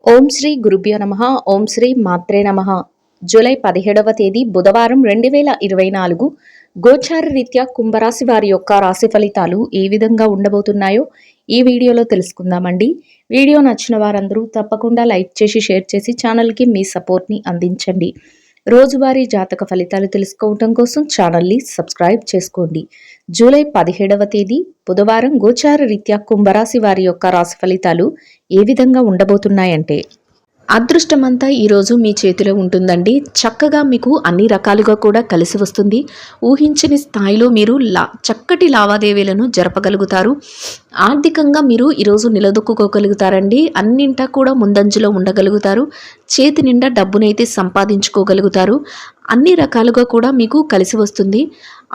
ఓం శ్రీ గురుభ్యో నమః. ఓం శ్రీ మాత్రే నమః. జూలై 17వ తేదీ బుధవారం 2024 గోచార రీత్యా కుంభరాశి వారి యొక్క రాశి ఫలితాలు ఏ విధంగా ఉండబోతున్నాయో ఈ వీడియోలో తెలుసుకుందామండి. వీడియో నచ్చిన వారందరూ తప్పకుండా లైక్ చేసి షేర్ చేసి ఛానల్కి మీ సపోర్ట్ని అందించండి. రోజువారీ జాతక ఫలితాలు తెలుసుకోవటం కోసం ఛానల్ని సబ్స్క్రైబ్ చేసుకోండి. జూలై 17వ తేదీ బుధవారం గోచార రీత్యా కుంభరాశి వారి యొక్క రాశి ఫలితాలు ఏ విధంగా ఉండబోతున్నాయంటే, అదృష్టమంతా ఈరోజు మీ చేతిలో ఉంటుందండి. చక్కగా మీకు అన్ని రకాలుగా కూడా కలిసి వస్తుంది. ఊహించని స్థాయిలో మీరు చక్కటి లావాదేవీలను జరపగలుగుతారు. ఆర్థికంగా మీరు ఈరోజు నిలదొక్కుకోగలుగుతారండి. అన్నింటా కూడా ముందంజలో ఉండగలుగుతారు. చేతి నిండా డబ్బునైతే సంపాదించుకోగలుగుతారు. అన్ని రకాలుగా కూడా మీకు కలిసి వస్తుంది.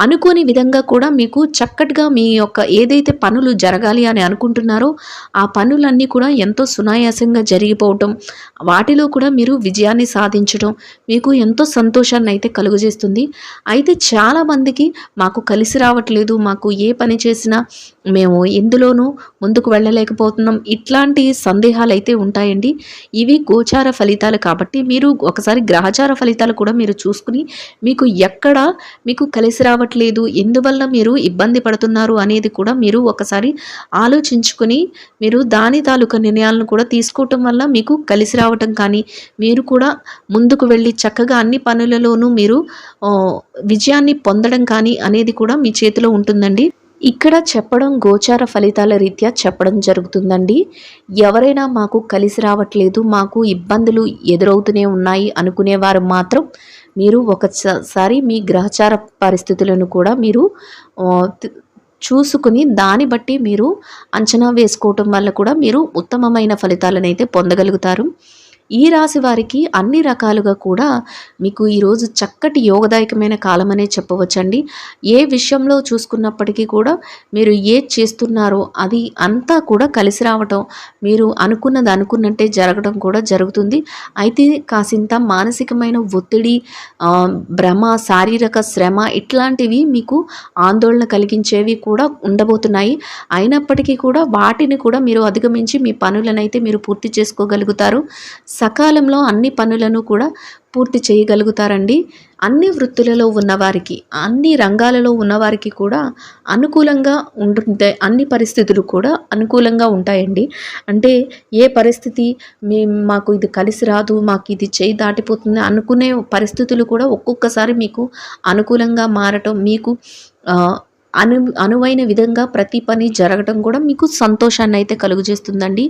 అనుకోని విధంగా కూడా మీకు చక్కటిగా మీ యొక్క ఏదైతే పనులు జరగాలి అని అనుకుంటున్నారో ఆ పనులన్నీ కూడా ఎంతో సునాయాసంగా జరిగిపోవటం, వాటిలో కూడా మీరు విజయాన్ని సాధించడం మీకు ఎంతో సంతోషాన్ని అయితే కలుగజేస్తుంది. అయితే చాలామందికి మాకు కలిసి రావట్లేదు, మాకు ఏ పని చేసినా మేము ఎందులోనూ ముందుకు వెళ్ళలేకపోతున్నాం, ఇట్లాంటి సందేహాలు అయితే ఉంటాయండి. ఇవి గోచార ఫలితాలు కాబట్టి మీరు ఒకసారి గ్రహచార ఫలితాలు కూడా మీరు చూసుకుని మీకు ఎక్కడ మీకు కలిసి రావట్లేదు, ఎందువల్ల మీరు ఇబ్బంది పడుతున్నారు అనేది కూడా మీరు ఒకసారి ఆలోచించుకుని మీరు దాని తాలూకా నిర్ణయాలను కూడా తీసుకోవటం వల్ల మీకు కలిసి రావటం కానీ, మీరు కూడా ముందుకు వెళ్ళి చక్కగా అన్ని పనులలోనూ మీరు విజయాన్ని పొందడం కానీ అనేది కూడా మీ చేతిలో ఉంటుందండి. ఇక్కడ చెప్పడం గోచార ఫలితాల రీత్యా చెప్పడం జరుగుతుందండి. ఎవరైనా మాకు కలిసి రావట్లేదు, మాకు ఇబ్బందులు ఎదురవుతూనే ఉన్నాయి అనుకునేవారు మాత్రం మీరు ఒకసారి మీ గ్రహచార పరిస్థితులను కూడా మీరు చూసుకుని దాన్ని బట్టి మీరు అంచనా వేసుకోవటం వల్ల కూడా మీరు ఉత్తమమైన ఫలితాలను అయితే పొందగలుగుతారు. ఈ రాశి వారికి అన్ని రకాలుగా కూడా మీకు ఈరోజు చక్కటి యోగదాయకమైన కాలం అనే చెప్పవచ్చండి. ఏ విషయంలో చూసుకున్నప్పటికీ కూడా మీరు ఏది చేస్తున్నారో అది అంతా కూడా కలిసి రావటం, మీరు అనుకున్నది అనుకున్నట్టే జరగడం కూడా జరుగుతుంది. అయితే కాసింత మానసికమైన ఒత్తిడి, భ్రమ, శారీరక శ్రమ ఇట్లాంటివి మీకు ఆందోళన కలిగించేవి కూడా ఉండబోతున్నాయి. అయినప్పటికీ కూడా వాటిని కూడా మీరు అధిగమించి మీ పనులనైతే మీరు పూర్తి చేసుకోగలుగుతారు. సకాలంలో అన్ని పనులను కూడా పూర్తి చేయగలుగుతారండి. అన్ని వృత్తులలో ఉన్నవారికి, అన్ని రంగాలలో ఉన్నవారికి కూడా అనుకూలంగా ఉంటుంటే అన్ని పరిస్థితులు కూడా అనుకూలంగా ఉంటాయండి. అంటే ఏ పరిస్థితి మాకు ఇది కలిసి రాదు, మాకు ఇది చేయి దాటిపోతుంది అనుకునే పరిస్థితులు కూడా ఒక్కొక్కసారి మీకు అనుకూలంగా మారటం, మీకు అనువైన విధంగా ప్రతి పని జరగడం కూడా మీకు సంతోషాన్ని అయితే కలుగజేస్తుందండి.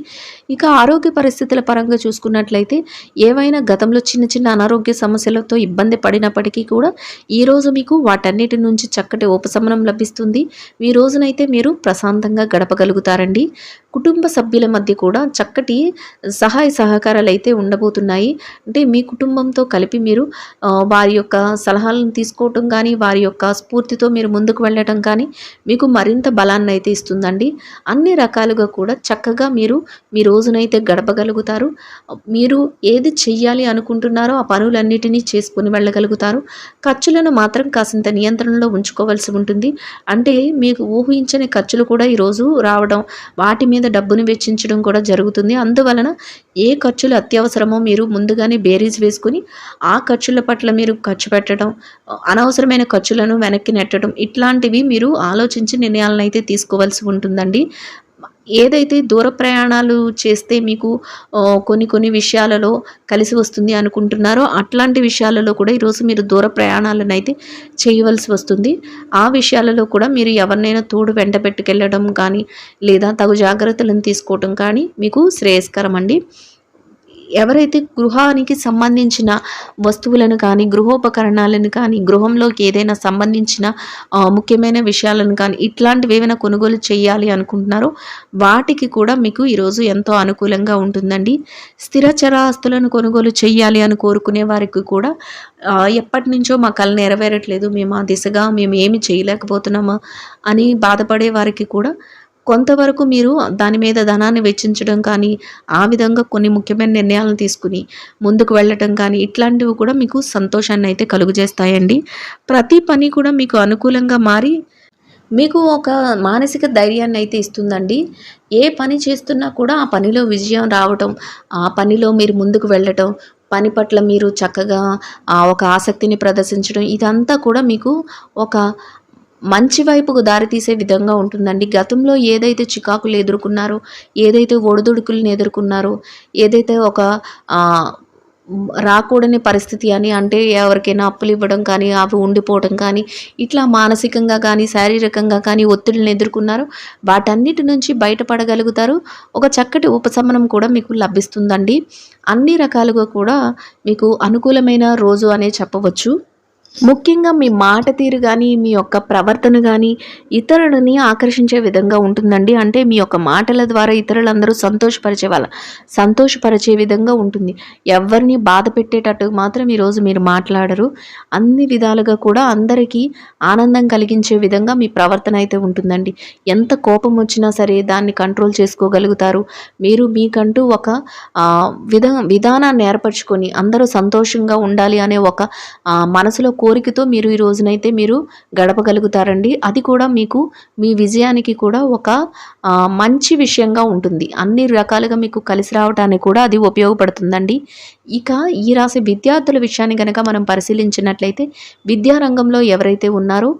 ఇక ఆరోగ్య పరిస్థితుల పరంగా చూసుకున్నట్లయితే ఏవైనా గతంలో చిన్న చిన్న అనారోగ్య సమస్యలతో ఇబ్బంది పడినప్పటికీ కూడా ఈరోజు మీకు వాటన్నిటి నుంచి చక్కటి ఉపశమనం లభిస్తుంది. ఈ రోజునైతే మీరు ప్రశాంతంగా గడపగలుగుతారండి. కుటుంబ సభ్యుల మధ్య కూడా చక్కటి సహాయ సహకారాలు అయితే ఉండబోతున్నాయి. అంటే మీ కుటుంబంతో కలిపి మీరు వారి యొక్క సలహాలను తీసుకోవటం కానీ, వారి యొక్క స్ఫూర్తితో మీరు ముందుకు వెళ్ళటం కానీ మీకు మరింత బలాన్ని అయితే ఇస్తుందండి. అన్ని రకాలుగా కూడా చక్కగా మీరు మీ రోజునైతే గడపగలుగుతారు. మీరు ఏది చెయ్యాలి అనుకుంటున్నారో ఆ పనులన్నిటినీ చేసుకుని వెళ్ళగలుగుతారు. ఖర్చులను మాత్రం కాసింత నియంత్రణలో ఉంచుకోవాల్సి ఉంటుంది. అంటే మీకు ఊహించని ఖర్చులు కూడా ఈరోజు రావడం, వాటి మీద డబ్బును వెచ్చించడం కూడా జరుగుతుంది. అందువలన ఏ ఖర్చులు అత్యవసరమో మీరు ముందుగానే బేరీజ్ వేసుకుని ఆ ఖర్చుల పట్ల మీరు ఖర్చు పెట్టడం, అనవసరమైన ఖర్చులను వెనక్కి నెట్టడం ఇట్లాంటివి మీరు ఆలోచించి నిర్ణయాలను అయితే తీసుకోవాల్సి ఉంటుందండి. ఏదైతే దూర ప్రయాణాలు చేస్తే మీకు కొన్ని విషయాలలో కలిసి వస్తుంది అనుకుంటున్నారో అట్లాంటి విషయాలలో కూడా ఈరోజు మీరు దూర ప్రయాణాలను అయితే చేయవలసి వస్తుంది. ఆ విషయాలలో కూడా మీరు ఎవరినైనా తోడు వెంట పెట్టుకెళ్ళడం కానీ, లేదా తగు జాగ్రత్తలను తీసుకోవటం కానీ మీకు శ్రేయస్కరం అండి. ఎవరైతే గృహానికి సంబంధించిన వస్తువులను కానీ, గృహోపకరణాలను కానీ, గృహంలోకి ఏదైనా సంబంధించిన ముఖ్యమైన విషయాలను కానీ ఇట్లాంటివి ఏమైనా కొనుగోలు చేయాలి అనుకుంటున్నారో వాటికి కూడా మీకు ఈరోజు ఎంతో అనుకూలంగా ఉంటుందండి. స్థిర చరాస్తులను కొనుగోలు చేయాలి అని కోరుకునే వారికి కూడా ఎప్పటి నుంచో మా కళ నెరవేరట్లేదు, మేము ఆ దిశగా మేము ఏమి చేయలేకపోతున్నామా అని బాధపడే వారికి కూడా కొంతవరకు మీరు దాని మీద ధనాన్ని వెచ్చించడం కానీ, ఆ విధంగా కొన్ని ముఖ్యమైన నిర్ణయాలను తీసుకుని ముందుకు వెళ్ళటం కానీ ఇట్లాంటివి కూడా మీకు సంతోషాన్ని అయితే కలుగజేస్తాయండి. ప్రతి పని కూడా మీకు అనుకూలంగా మారి మీకు ఒక మానసిక ధైర్యాన్ని అయితే ఇస్తుందండి. ఏ పని చేస్తున్నా కూడా ఆ పనిలో విజయం రావటం, ఆ పనిలో మీరు ముందుకు వెళ్ళటం, పని పట్ల మీరు చక్కగా ఒక ఆసక్తిని ప్రదర్శించడం ఇదంతా కూడా మీకు ఒక మంచి వైపుకు దారితీసే విధంగా ఉంటుందండి. గతంలో ఏదైతే చికాకులు ఎదుర్కొన్నారో, ఏదైతే ఒడిదుడుకులను ఎదుర్కొన్నారో, ఏదైతే ఒక ఆహ్, రాకూడని పరిస్థితి అని అంటే ఎవరికైనా అప్పులివ్వడం కానీ, అవి ఉండిపోవడం కానీ, ఇట్లా మానసికంగా కానీ, శారీరకంగా కానీ ఒత్తిడిని ఎదుర్కొన్నారో వాటన్నిటి నుంచి బయటపడగలుగుతారు. ఒక చక్కటి ఉపశమనం కూడా మీకు లభిస్తుందండి. అన్ని రకాలుగా కూడా మీకు అనుకూలమైన రోజు అనే చెప్పవచ్చు. ముఖ్యంగా మీ మాట తీరు గానీ, మీ యొక్క ప్రవర్తన గానీ, ఇతరులని ఆకర్షించే విధంగా ఉంటుందండి. అంటే మీ యొక్క మాటల ద్వారా ఇతరులందరూ సంతోషపరిచే విధంగా ఉంటుంది. ఎవ్వరిని బాధ పెట్టేటట్టు మాత్రం ఈరోజు మీరు మాట్లాడరు. అన్ని విధాలుగా కూడా అందరికీ ఆనందం కలిగించే విధంగా మీ ప్రవర్తన అయితే ఉంటుందండి. ఎంత కోపం వచ్చినా సరే దాన్ని కంట్రోల్ చేసుకోగలుగుతారు. మీరు మీకంటూ ఒక విధానాన్ని ఏర్పరచుకొని అందరూ సంతోషంగా ఉండాలి అనే ఒక మనసులో కోరికతో మీరు ఈ రోజునైతే మీరు గడపగలుగుతారండి. అది కూడా మీకు మీ విజయానికి కూడా ఒక మంచి విషయంగా ఉంటుంది. అన్ని రకాలుగా మీకు కలిసి రావటానికి కూడా అది ఉపయోగపడుతుందండి. ఇక ఈ రాశి విద్యార్థుల విషయాన్ని గనక మనం పరిశీలించినట్లయితే విద్యారంగంలో ఎవరైతే ఉన్నారో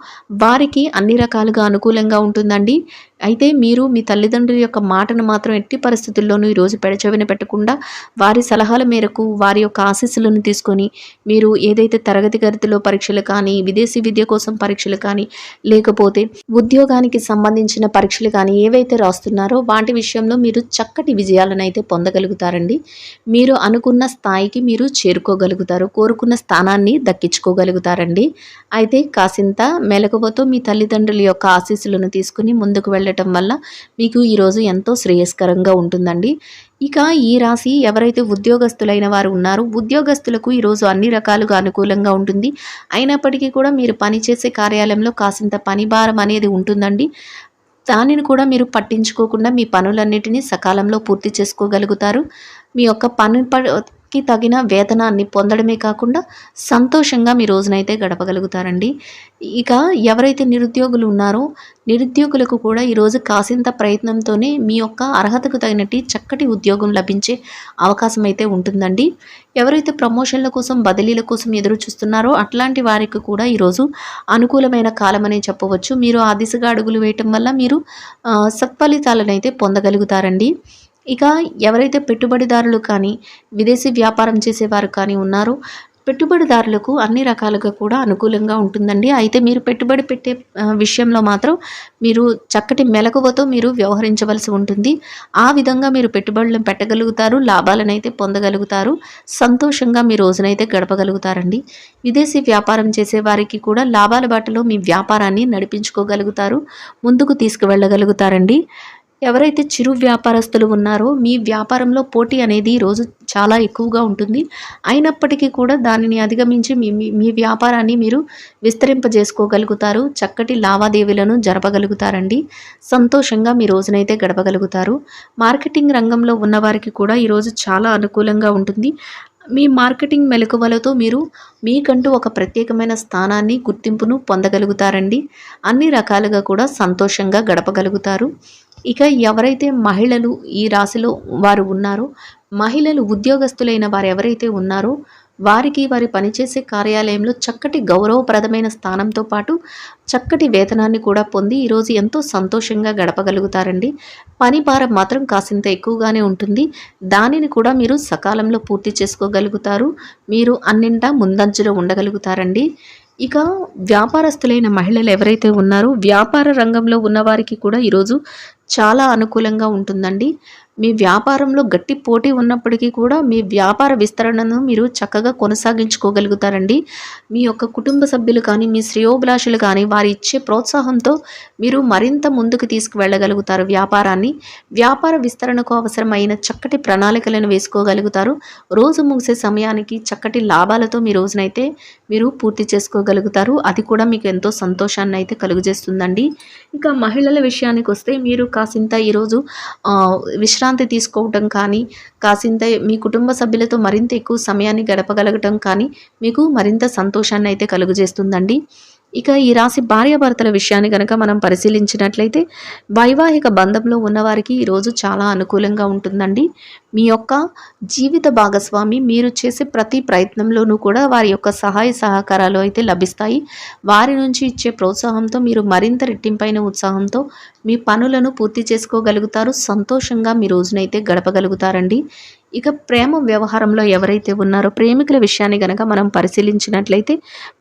వారికి అన్ని రకాలుగా అనుకూలంగా ఉంటుందండి. అయితే మీరు మీ తల్లిదండ్రుల యొక్క మాటను మాత్రం ఎట్టి పరిస్థితుల్లోనూ ఈరోజు పెడచెవిన పెట్టకుండా వారి సలహాల మేరకు వారి యొక్క ఆశీస్సులను తీసుకొని మీరు ఏదైతే తరగతి గదిలో పరీక్షలు కానీ, విదేశీ విద్య కోసం పరీక్షలు కానీ, లేకపోతే ఉద్యోగానికి సంబంధించిన పరీక్షలు కానీ ఏవైతే రాస్తున్నారో వాటి విషయంలో మీరు చక్కటి విజయాలనైతే పొందగలుగుతారండి. మీరు అనుకున్న స్థాయికి మీరు చేరుకోగలుగుతారు. కోరుకున్న స్థానాన్ని దక్కించుకోగలుగుతారండి. అయితే కాసింత మెలకువతో మీ తల్లిదండ్రుల యొక్క ఆశీస్సులను తీసుకుని ముందుకు వెళ్ళటం వల్ల మీకు ఈరోజు ఎంతో శ్రేయస్కరంగా ఉంటుందండి. ఇక ఈ రాశి ఎవరైతే ఉద్యోగస్తులైన వారు ఉన్నారో ఉద్యోగస్తులకు ఈరోజు అన్ని రకాలుగా అనుకూలంగా ఉంటుంది. అయినప్పటికీ కూడా మీరు పనిచేసే కార్యాలయంలో కాసింత పని భారం అనేది ఉంటుందండి. దానిని కూడా మీరు పట్టించుకోకుండా మీ పనులన్నిటినీ సకాలంలో పూర్తి చేసుకోగలుగుతారు. మీ యొక్క పనికి తగిన వేతనాన్ని పొందడమే కాకుండా సంతోషంగా మీ రోజునైతే గడపగలుగుతారండి. ఇక ఎవరైతే నిరుద్యోగులు ఉన్నారో నిరుద్యోగులకు కూడా ఈరోజు కాసింత ప్రయత్నంతోనే మీ యొక్క అర్హతకు తగినట్టు చక్కటి ఉద్యోగం లభించే అవకాశం అయితే ఉంటుందండి. ఎవరైతే ప్రమోషన్ల కోసం బదిలీల కోసం ఎదురు చూస్తున్నారో అట్లాంటి వారికి కూడా ఈరోజు అనుకూలమైన కాలం అనే చెప్పవచ్చు. మీరు ఆ దిశగా అడుగులు వేయటం వల్ల మీరు సత్ఫలితాలను అయితే పొందగలుగుతారండి. ఇక ఎవరైతే పెట్టుబడిదారులు కానీ విదేశీ వ్యాపారం చేసేవారు కానీ ఉన్నారో పెట్టుబడిదారులకు అన్ని రకాలుగా కూడా అనుకూలంగా ఉంటుందండి. అయితే మీరు పెట్టుబడి పెట్టే విషయంలో మాత్రం మీరు చక్కటి మెలకువతో మీరు వ్యవహరించవలసి ఉంటుంది. ఆ విధంగా మీరు పెట్టుబడులను పెట్టగలుగుతారు, లాభాలనైతే పొందగలుగుతారు, సంతోషంగా మీ రోజునైతే గడపగలుగుతారండి. విదేశీ వ్యాపారం చేసే వారికి కూడా లాభాల బాటలో మీ వ్యాపారాన్ని నడిపించుకోగలుగుతారు, ముందుకు తీసుకువెళ్ళగలుగుతారండి. ఎవరైతే చిరు వ్యాపారస్తులు ఉన్నారో మీ వ్యాపారంలో పోటీ అనేది ఈరోజు చాలా ఎక్కువగా ఉంటుంది. అయినప్పటికీ కూడా దానిని అధిగమించి మీ మీ మీ వ్యాపారాన్ని మీరు విస్తరింపజేసుకోగలుగుతారు. చక్కటి లావాదేవీలను జరపగలుగుతారండి. సంతోషంగా మీ రోజునైతే గడపగలుగుతారు. మార్కెటింగ్ రంగంలో ఉన్నవారికి కూడా ఈరోజు చాలా అనుకూలంగా ఉంటుంది. మీ మార్కెటింగ్ మెలకువలతో మీరు మీకంటూ ఒక ప్రత్యేకమైన స్థానాన్ని గుర్తింపును పొందగలుగుతారండి. అన్ని రకాలుగా కూడా సంతోషంగా గడపగలుగుతారు. ఇక ఎవరైతే మహిళలు ఈ రాశిలో వారు ఉన్నారో మహిళలు ఉద్యోగస్తులైన వారు ఎవరైతే ఉన్నారో వారికి వారి పనిచేసే కార్యాలయంలో చక్కటి గౌరవప్రదమైన స్థానంతో పాటు చక్కటి వేతనాన్ని కూడా పొంది ఈరోజు ఎంతో సంతోషంగా గడపగలుగుతారండి. పని భారం మాత్రం కాసింత ఎక్కువగానే ఉంటుంది. దానిని కూడా మీరు సకాలంలో పూర్తి చేసుకోగలుగుతారు. మీరు అన్నింటా ముందంజలో ఉండగలుగుతారండి. ఇక వ్యాపారస్తులైన మహిళలు ఎవరైతే ఉన్నారో వ్యాపార రంగంలో ఉన్నవారికి కూడా ఈరోజు చాలా అనుకూలంగా ఉంటుందండి. మీ వ్యాపారంలో గట్టి పోటీ ఉన్నప్పటికీ కూడా మీ వ్యాపార విస్తరణను మీరు చక్కగా కొనసాగించుకోగలుగుతారండి. మీ యొక్క కుటుంబ సభ్యులు కానీ మీ శ్రేయోభిలాషులు కానీ వారి ఇచ్చే ప్రోత్సాహంతో మీరు మరింత ముందుకు తీసుకువెళ్ళగలుగుతారు వ్యాపారాన్ని. వ్యాపార విస్తరణకు అవసరమైన చక్కటి ప్రణాళికలను వేసుకోగలుగుతారు. రోజు ముగిసే సమయానికి చక్కటి లాభాలతో మీ రోజునైతే మీరు పూర్తి చేసుకోగలుగుతారు. అది కూడా మీకు ఎంతో సంతోషాన్ని అయితే కలుగజేస్తుందండి. ఇక మహిళల విషయానికి వస్తే మీరు కాసింత ఈరోజు విశ్రాంతి తీసుకోవటం కానీ కాసింత మీ కుటుంబ సభ్యులతో మరింత ఎక్కువ సమయాన్ని గడపగలగటం కానీ మీకు మరింత సంతోషాన్ని అయితే కలుగజేస్తుందండి. ఇక ఈ రాశి భార్యాభర్తల విషయాన్ని గనక మనం పరిశీలించినట్లయితే వైవాహిక బంధంలో ఉన్నవారికి ఈరోజు చాలా అనుకూలంగా ఉంటుందండి. మీ యొక్క జీవిత భాగస్వామి మీరు చేసే ప్రతి ప్రయత్నంలోనూ కూడా వారి యొక్క సహాయ సహకారాలు అయితే లభిస్తాయి. వారి నుంచి ఇచ్చే ప్రోత్సాహంతో మీరు మరింత రెట్టింపైన ఉత్సాహంతో మీ పనులను పూర్తి చేసుకోగలుగుతారు. సంతోషంగా మీ రోజునైతే గడపగలుగుతారండి. ఇక ప్రేమ వ్యవహారంలో ఎవరైతే ఉన్నారో ప్రేమికుల విషయాన్ని గనక మనం పరిశీలించినట్లయితే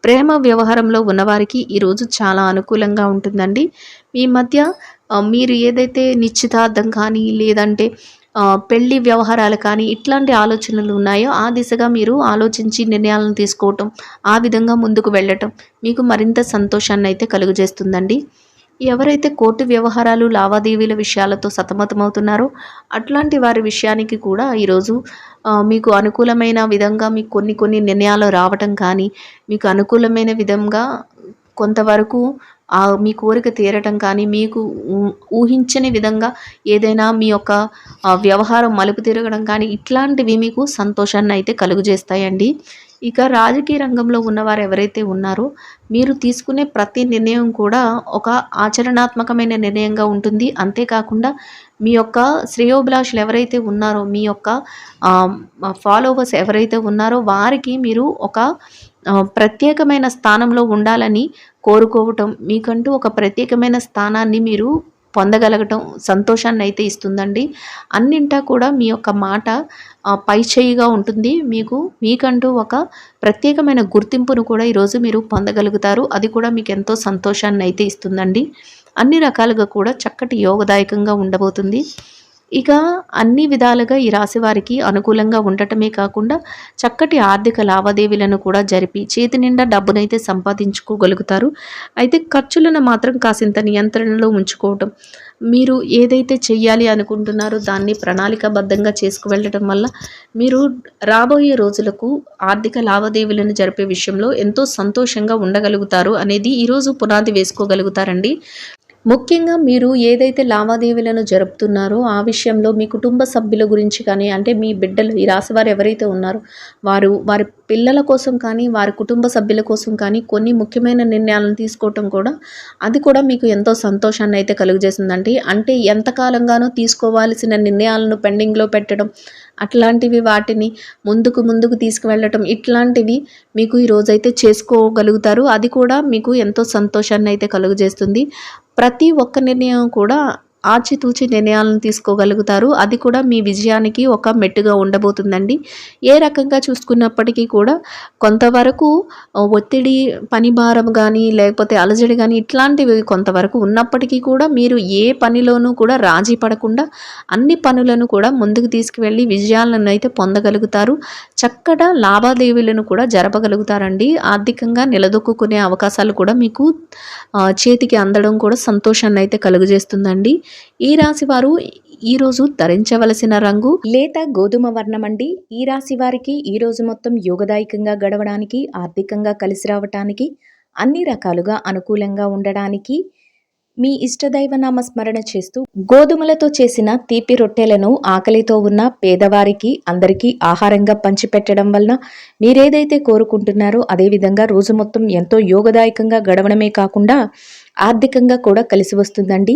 ప్రేమ వ్యవహారంలో ఉన్నవారికి ఈరోజు చాలా అనుకూలంగా ఉంటుందండి. మీ మధ్య మీరు ఏదైతే నిశ్చితార్థం కానీ లేదంటే పెళ్లి వ్యవహారాలు కానీ ఇట్లాంటి ఆలోచనలు ఉన్నాయో ఆ దిశగా మీరు ఆలోచించి నిర్ణయాలను తీసుకోవటం, ఆ విధంగా ముందుకు వెళ్ళటం మీకు మరింత సంతోషాన్ని అయితే కలుగజేస్తుందండి. ఎవరైతే కోర్టు వ్యవహారాలు లావాదేవీల విషయాలతో సతమతమవుతున్నారో అట్లాంటి వారి విషయానికి కూడా ఈరోజు మీకు అనుకూలమైన విధంగా మీకు కొన్ని నిర్ణయాలు రావటం కానీ మీకు అనుకూలమైన విధంగా కొంతవరకు మీ కోరిక తీరటం కానీ మీకు ఊహించని విధంగా ఏదైనా మీ యొక్క వ్యవహారం మలుపు తిరగడం కానీ ఇట్లాంటివి మీకు సంతోషాన్ని అయితే కలుగజేస్తాయండి. ఇక రాజకీయ రంగంలో ఉన్నవారు ఎవరైతే ఉన్నారో మీరు తీసుకునే ప్రతి నిర్ణయం కూడా ఒక ఆచరణాత్మకమైన నిర్ణయంగా ఉంటుంది. అంతేకాకుండా మీ యొక్క శ్రేయోభిలాషులు ఎవరైతే ఉన్నారో మీ యొక్క ఫాలోవర్స్ ఎవరైతే ఉన్నారో వారికి మీరు ఒక ప్రత్యేకమైన స్థానంలో ఉండాలని కోరుకోవటం, మీకంటూ ఒక ప్రత్యేకమైన స్థానాన్ని మీరు పొందగలగటం సంతోషాన్ని అయితే ఇస్తుందండి. అన్నింటా కూడా మీ యొక్క మాట పైచేయిగా ఉంటుంది. మీకంటూ ఒక ప్రత్యేకమైన గుర్తింపును కూడా ఈరోజు మీరు పొందగలుగుతారు. అది కూడా మీకు ఎంతో సంతోషాన్ని అయితే ఇస్తుందండి. అన్ని రకాలుగా కూడా చక్కటి యోగదాయకంగా ఉండబోతుంది. ఇక అన్ని విధాలుగా ఈ రాశి వారికి అనుకూలంగా ఉండటమే కాకుండా చక్కటి ఆర్థిక లావాదేవీలను కూడా జరిపి చేతి నిండా డబ్బునైతే సంపాదించుకోగలుగుతారు. అయితే ఖర్చులను మాత్రం కాసింత నియంత్రణలో ఉంచుకోవటం, మీరు ఏదైతే చెయ్యాలి అనుకుంటున్నారో దాన్ని ప్రణాళికాబద్ధంగా చేసుకువెళ్ళటం వల్ల మీరు రాబోయే రోజులకు ఆర్థిక లావాదేవీలను జరిపే విషయంలో ఎంతో సంతోషంగా ఉండగలుగుతారు అనేది ఈరోజు పునాది వేసుకోగలుగుతారండి. ముఖ్యంగా మీరు ఏదైతే లావాదేవీలను జరుపుతున్నారో ఆ విషయంలో మీ కుటుంబ సభ్యుల గురించి కానీ అంటే మీ బిడ్డలు ఈ రాశివారు ఎవరైతే ఉన్నారో వారి పిల్లల కోసం కానీ వారి కుటుంబ సభ్యుల కోసం కానీ కొన్ని ముఖ్యమైన నిర్ణయాలను తీసుకోవటం కూడా అది కూడా మీకు ఎంతో సంతోషాన్ని అయితే కలుగజేస్తుందండి. అంటే ఎంతకాలంగానో తీసుకోవాల్సిన నిర్ణయాలను పెండింగ్లో పెట్టడం అట్లాంటివి వాటిని ముందుకు తీసుకువెళ్ళటం ఇట్లాంటివి మీకు ఈరోజైతే చేసుకోగలుగుతారు. అది కూడా మీకు ఎంతో సంతోషాన్ని అయితే కలుగజేస్తుంది. ప్రతి ఒక్క నిర్ణయం కూడా ఆచితూచి నిర్ణయాలను తీసుకోగలుగుతారు. అది కూడా మీ విజయానికి ఒక మెట్టుగా ఉండబోతుందండి. ఏ రకంగా చూసుకున్నప్పటికీ కూడా కొంతవరకు ఒత్తిడి, పని భారం కానీ లేకపోతే అలజడి కానీ ఇట్లాంటివి కొంతవరకు ఉన్నప్పటికీ కూడా మీరు ఏ పనిలోనూ కూడా రాజీ పడకుండా అన్ని పనులను కూడా ముందుకు తీసుకువెళ్ళి విజయాలను అయితే పొందగలుగుతారు. చక్కగా లావాదేవీలను కూడా జరపగలుగుతారండి. ఆర్థికంగా నిలదొక్కునే అవకాశాలు కూడా మీకు చేతికి అందడం కూడా సంతోషాన్ని అయితే కలుగజేస్తుందండి. ఈ రాశి వారు ఈరోజు ధరించవలసిన రంగు లేత గోధుమ వర్ణం అండి. ఈ రాశి వారికి ఈరోజు మొత్తం యోగదాయకంగా గడవడానికి, ఆర్థికంగా కలిసి రావటానికి, అన్ని రకాలుగా అనుకూలంగా ఉండడానికి మీ ఇష్టదైవ నామ స్మరణ చేస్తూ గోధుమలతో చేసిన తీపి రొట్టెలను ఆకలితో ఉన్న పేదవారికి అందరికీ ఆహారంగా పంచిపెట్టడం వలన మీరేదైతే కోరుకుంటున్నారో అదేవిధంగా రోజు మొత్తం ఎంతో యోగదాయకంగా గడవడమే కాకుండా ఆర్థికంగా కూడా కలిసి వస్తుందండి.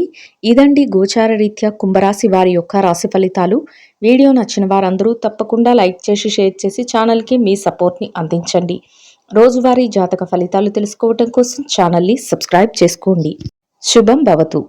ఇదండి గోచార రీత్యా కుంభరాశి వారి యొక్క రాశి ఫలితాలు. వీడియో నచ్చిన వారందరూ తప్పకుండా లైక్ చేసి షేర్ చేసి ఛానల్కి మీ సపోర్ట్ని అందించండి. రోజువారీ జాతక ఫలితాలు తెలుసుకోవడం కోసం ఛానల్ని సబ్స్క్రైబ్ చేసుకోండి. శుభం భవతు.